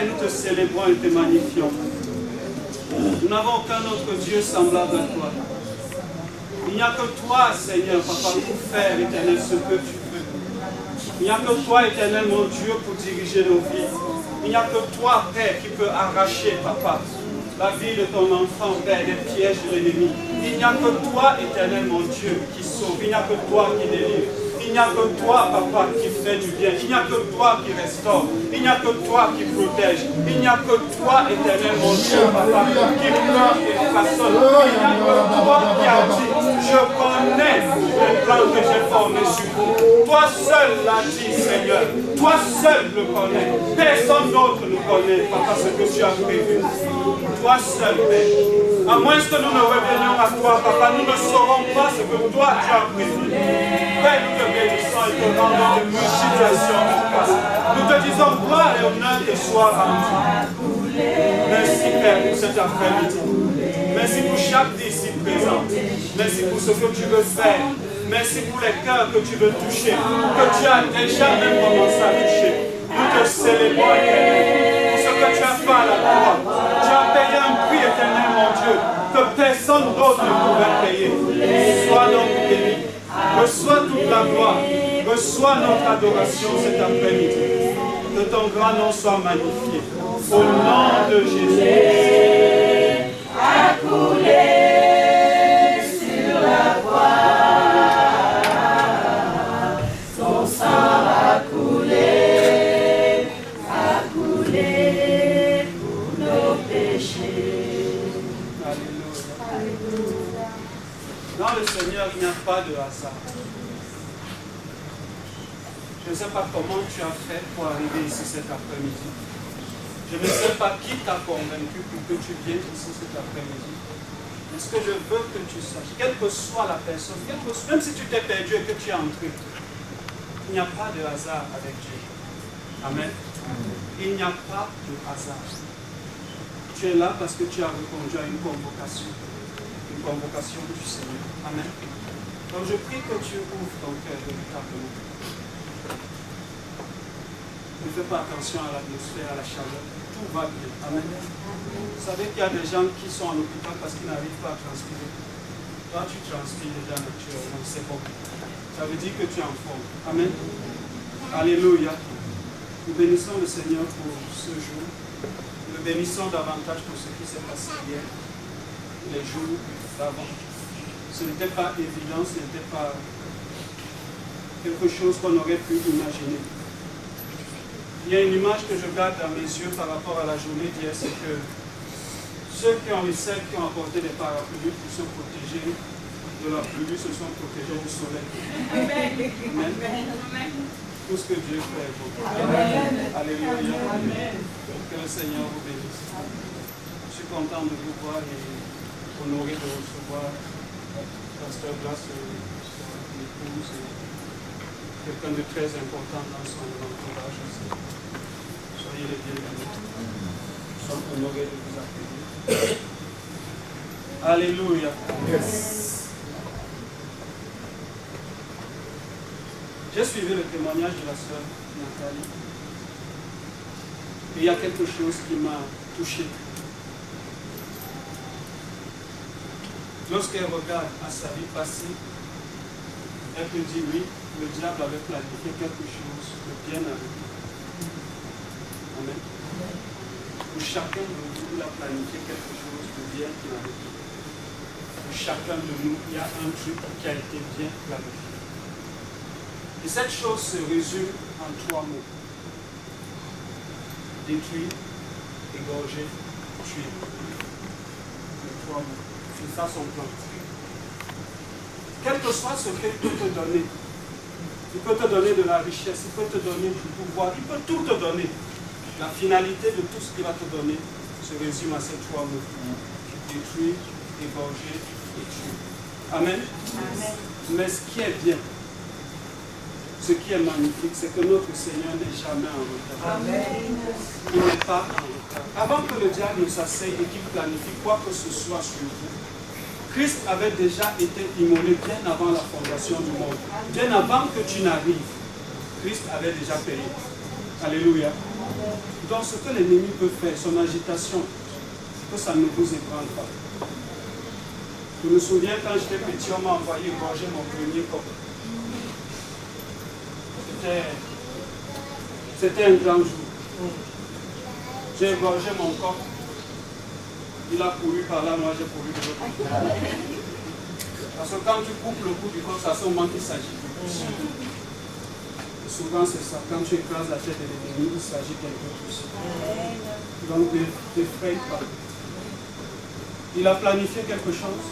Père, nous te célébrons et te magnifions. Nous n'avons aucun autre Dieu semblable à toi. Il n'y a que toi, Seigneur, Papa, pour faire, Éternel, ce que tu veux. Il n'y a que toi, Éternel, mon Dieu, pour diriger nos vies. Il n'y a que toi, Père, qui peut arracher, Papa, la vie de ton enfant, Père, des pièges de l'ennemi. Il n'y a que toi, Éternel, mon Dieu, qui sauve. Il n'y a que toi qui délivre. Il n'y a que toi, Papa, qui fait du bien. Il n'y a que toi qui restaure. Il n'y a que toi qui protège. Il n'y a que toi, Éternel, mon Dieu, Papa, qui pleure et façonne. Il n'y a que toi qui as dit, je connais le plan que j'ai formé sur vous. Toi seul l'as dit, Seigneur. Toi seul le connais. Personne d'autre ne connaît, Papa, ce que tu as prévu. Toi seul, Père. À moins que nous ne revenions à toi, Papa, nous ne saurons pas ce que toi tu as prévu. Père, nous te bénissons et te rendons de multiplications. Nous te disons gloire et honneur te soit rendu. Merci, Père, pour cet après-midi. Merci pour chaque ici présent. Merci pour ce que tu veux faire. Merci pour les cœurs que tu veux toucher, que tu as déjà même commencé à toucher. Nous te célébrons, Éternel, pour ce que tu as fait à la croix. Tu as payé un prix, Éternel, mon Dieu, que personne d'autre ne pouvait payer. Sois donc béni. Reçois toute la gloire. Reçois notre adoration cet après-midi. Que ton grand nom soit magnifié. Au nom de Jésus. A coulé sur la croix. Son sang a coulé pour nos péchés. Alléluia. Dans le Seigneur, il n'y a pas de hasard. Je ne sais pas comment tu as fait pour arriver ici cet après-midi. Je ne sais pas qui t'a convaincu pour que tu viennes ici cet après-midi. Mais ce que je veux que tu saches, quelle que soit la personne, même si tu t'es perdu et que tu es entré, il n'y a pas de hasard avec Dieu. Amen. Il n'y a pas de hasard. Tu es là parce que tu as répondu à une convocation du Seigneur. Amen. Donc je prie que tu ouvres ton cœur véritablement. Ne fais pas attention à l'atmosphère, à la chaleur. Tout va bien. Amen. Vous savez qu'il y a des gens qui sont en hôpital parce qu'ils n'arrivent pas à transpirer. Toi, tu transpires déjà naturellement. C'est bon. Ça veut dire que tu es en forme. Amen. Alléluia. Nous bénissons le Seigneur pour ce jour. Nous le bénissons davantage pour ce qui s'est passé hier, les jours d'avant. Ce n'était pas évident, ce n'était pas quelque chose qu'on aurait pu imaginer. Il y a une image que je garde dans mes yeux par rapport à la journée d'hier, c'est que ceux qui ont apporté des parapluies pour se protéger de la pluie se sont protégés du soleil. Amen. Tout ce que Dieu fait est bon. Alléluia. Que le Seigneur vous bénisse. Je suis content de vous voir et honoré de recevoir Pasteur Blas, son épouse, quelqu'un de très important dans son entourage aussi. Soyez les bienvenus. Nous sommes honorés de vous accueillir. Alléluia. Yes. J'ai suivi le témoignage de la sœur Nathalie. Et il y a quelque chose qui m'a touché. Lorsqu'elle regarde à sa vie passée, elle peut dire oui, le diable avait planifié quelque chose de bien avec nous. Amen. Pour chacun de nous, il a planifié quelque chose de bien avec nous. Pour chacun de nous, il y a un truc qui a été bien planifié. Et cette chose se résume en 3 mots. Détruire, égorger, tuer. Les 3 mots. C'est ça son plan. Quel que soit ce qu'il peut te donner, il peut te donner de la richesse, il peut te donner du pouvoir, il peut tout te donner. La finalité de tout ce qu'il va te donner se résume à ces 3 mots. Détruire, égorger et tuer. Amen. Amen. Mais ce qui est bien, ce qui est magnifique, c'est que notre Seigneur n'est jamais en retard. Amen. Il n'est pas en retard. Avant que le diable ne s'asseye et qu'il planifie quoi que ce soit sur vous, Christ avait déjà été immolé bien avant la fondation du monde. Bien avant que tu n'arrives, Christ avait déjà payé. Alléluia. Donc ce que l'ennemi peut faire, son agitation, que ça ne vous ébranle pas. Je me souviens quand j'étais petit, on m'a envoyé égorger mon premier coq. C'était un grand jour. J'ai égorgé mon coq. Il a couru par là, moi j'ai couru de l'autre côté. Parce que quand tu coupes le cou du coq, ça sent qu'il s'agit. Souvent c'est ça, quand tu écrases la tête de l'ennemi, il s'agit quelque chose. Donc ne t'effraie pas. Il a planifié quelque chose,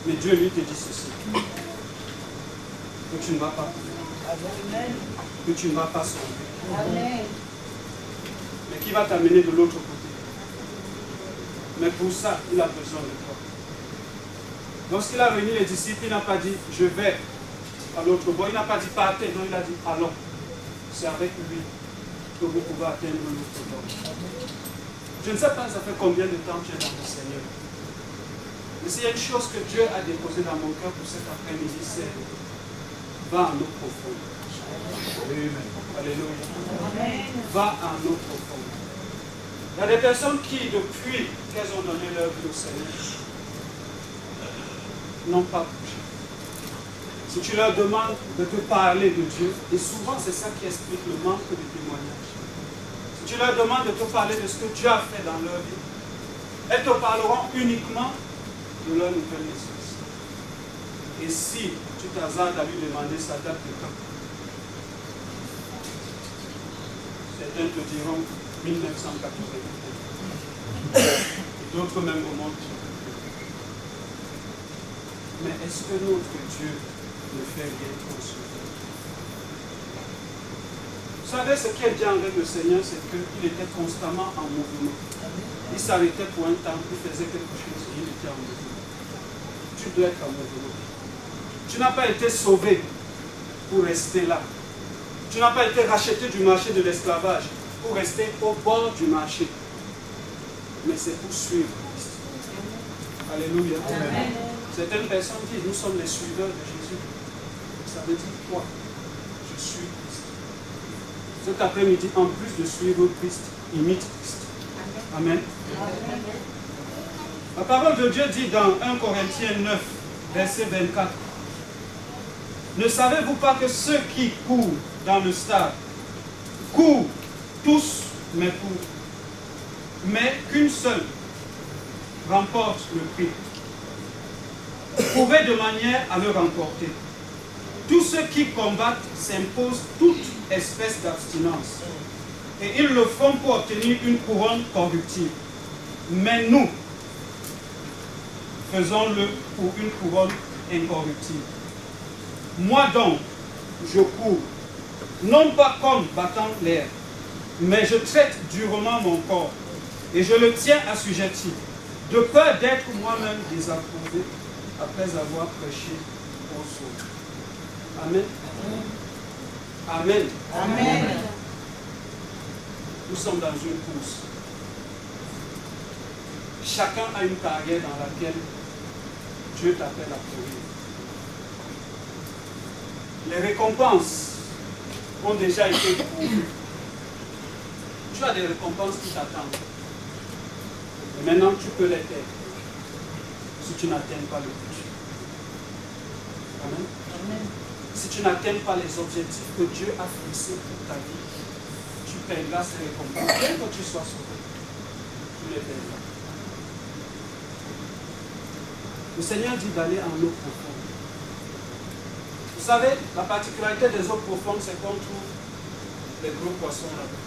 mais Dieu lui te dit ceci. Que tu ne vas pas courir. Que tu ne vas pas sauver. Mais qui va t'amener de l'autre côté. Mais pour ça, il a besoin de toi. Lorsqu'il a réuni les disciples, il n'a pas dit je vais à l'autre bord. Il n'a pas dit partez, non, il a dit allons. C'est avec lui que vous pouvez atteindre l'autre bord. Je ne sais pas, ça fait combien de temps tu es dans le Seigneur. Mais s'il y a une chose que Dieu a déposée dans mon cœur pour cet après-midi, c'est va en eau profonde. Alléluia. Va en eau profonde. Il y a des personnes qui, depuis qu'elles ont donné leur vie au Seigneur, n'ont pas bougé. Si tu leur demandes de te parler de Dieu, et souvent c'est ça qui explique le manque de témoignage. Si tu leur demandes de te parler de ce que Dieu a fait dans leur vie, elles te parleront uniquement de leur nouvelle naissance. Et si tu t'hasardes à lui demander sa date de quand, certains te diront 1981. D'autres même remontent. Mais est-ce que notre Dieu ne fait rien pour ce? Vous savez, ce qui est bien avec le Seigneur, c'est qu'il était constamment en mouvement. Il s'arrêtait pour un temps, il faisait quelque chose, il était en mouvement. Tu dois être en mouvement. Tu n'as pas été sauvé pour rester là. Tu n'as pas été racheté du marché de l'esclavage pour rester au bord du marché. Mais c'est pour suivre Christ. Alléluia. Amen. Certaines personnes disent, nous sommes les suiveurs de Jésus. Ça veut dire quoi? Je suis Christ. Cet après-midi, en plus de suivre Christ, imite Christ. Amen. Amen. La parole de Dieu dit dans 1 Corinthiens 9, verset 24. Ne savez-vous pas que ceux qui courent dans le stade courent tous, mais qu'une seule remporte le prix? Courez de manière à le remporter. Tous ceux qui combattent s'imposent toute espèce d'abstinence. Et ils le font pour obtenir une couronne corruptible. Mais nous, faisons-le pour une couronne incorruptible. Moi donc, je cours, non pas comme battant l'air, mais je traite durement mon corps, et je le tiens assujetti, de peur d'être moi-même désapprouvé après avoir prêché aux autres. Amen. Amen. Amen. Nous sommes dans une course. Chacun a une carrière dans laquelle Dieu t'appelle à courir. Les récompenses ont déjà été pourvues. Tu as des récompenses qui t'attendent. Et maintenant, tu peux les perdre si tu n'atteins pas le but. Amen. Amen. Si tu n'atteins pas les objectifs que Dieu a fixés pour ta vie, tu perdras ces récompenses. Bien que tu sois sauvé, tu les perdras. Le Seigneur dit d'aller en eau profonde. Vous savez, la particularité des eaux profondes, c'est qu'on trouve les gros poissons là-bas.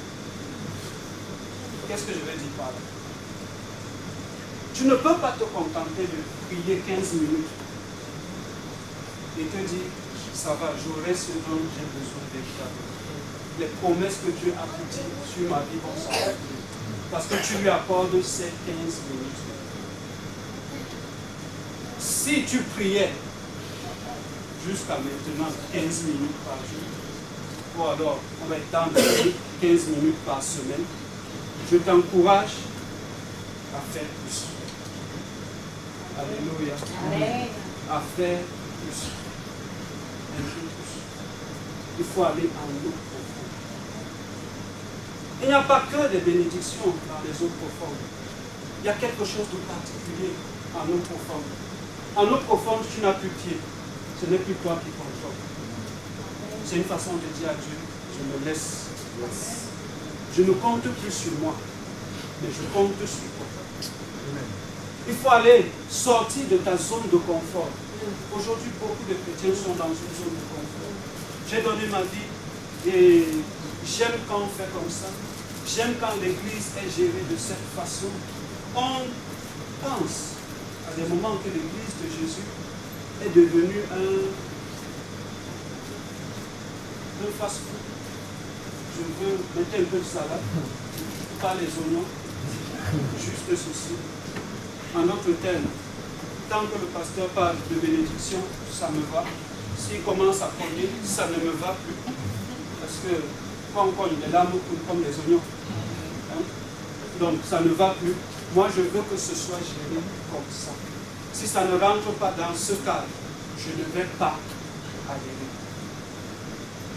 Qu'est-ce que je vais dire par là? Tu ne peux pas te contenter de prier 15 minutes et te dire, ça va, j'aurai ce dont j'ai besoin véritablement. Les promesses que Dieu a dites sur ma vie vont s'accomplir. Parce que tu lui accordes ces 15 minutes. Si tu priais jusqu'à maintenant 15 minutes par jour, ou alors on va étendre 15 minutes par semaine, je t'encourage à faire plus. Alléluia. Amen. À faire plus. Un peu plus. Il faut aller en eau profonde. Il n'y a pas que des bénédictions dans les eaux profondes. Il y a quelque chose de particulier en eau profonde. En eau profonde, tu n'as plus pied. Ce n'est plus toi qui contrôle. C'est une façon de dire à Dieu, je me laisse. Je ne compte plus sur moi, mais je compte sur toi. Il faut aller sortir de ta zone de confort. Aujourd'hui, beaucoup de chrétiens sont dans une zone de confort. J'ai donné ma vie et j'aime quand on fait comme ça. J'aime quand l'église est gérée de cette façon. On pense à des moments que l'église de Jésus est devenue un fast-food. Je veux mettre un peu de salade, pas les oignons, juste ceci. En d'autres termes, tant que le pasteur parle de bénédiction, ça me va. S'il commence à cogner, ça ne me va plus. Parce que quand on cogne, les larmes coulent comme les oignons. Hein? Donc ça ne va plus. Moi, je veux que ce soit géré comme ça. Si ça ne rentre pas dans ce cadre, je ne vais pas adhérer.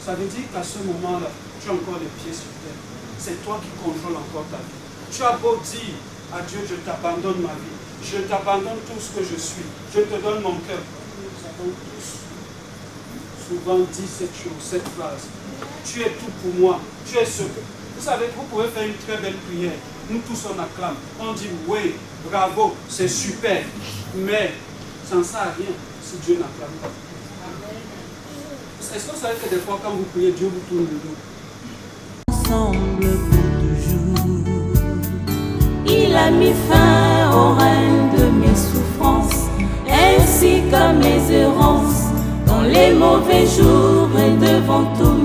Ça veut dire qu'à ce moment-là, tu as encore les pieds sur terre. C'est toi qui contrôles encore ta vie. Tu as beau dire à Dieu, je t'abandonne ma vie. Je t'abandonne tout ce que je suis. Je te donne mon cœur. Nous avons tous souvent dit cette phrase. Tu es tout pour moi. Tu es ce que... Vous savez, vous pouvez faire une très belle prière. Nous tous on acclame. On dit oui, bravo, c'est super. Mais ça ne sert à rien si Dieu n'acclame pas. Est-ce que vous savez que des fois quand vous priez, Dieu vous tourne le dos? Ensemble pour toujours. Il a mis fin au règne de mes souffrances, ainsi qu'à mes errances, dans les mauvais jours et devant tout.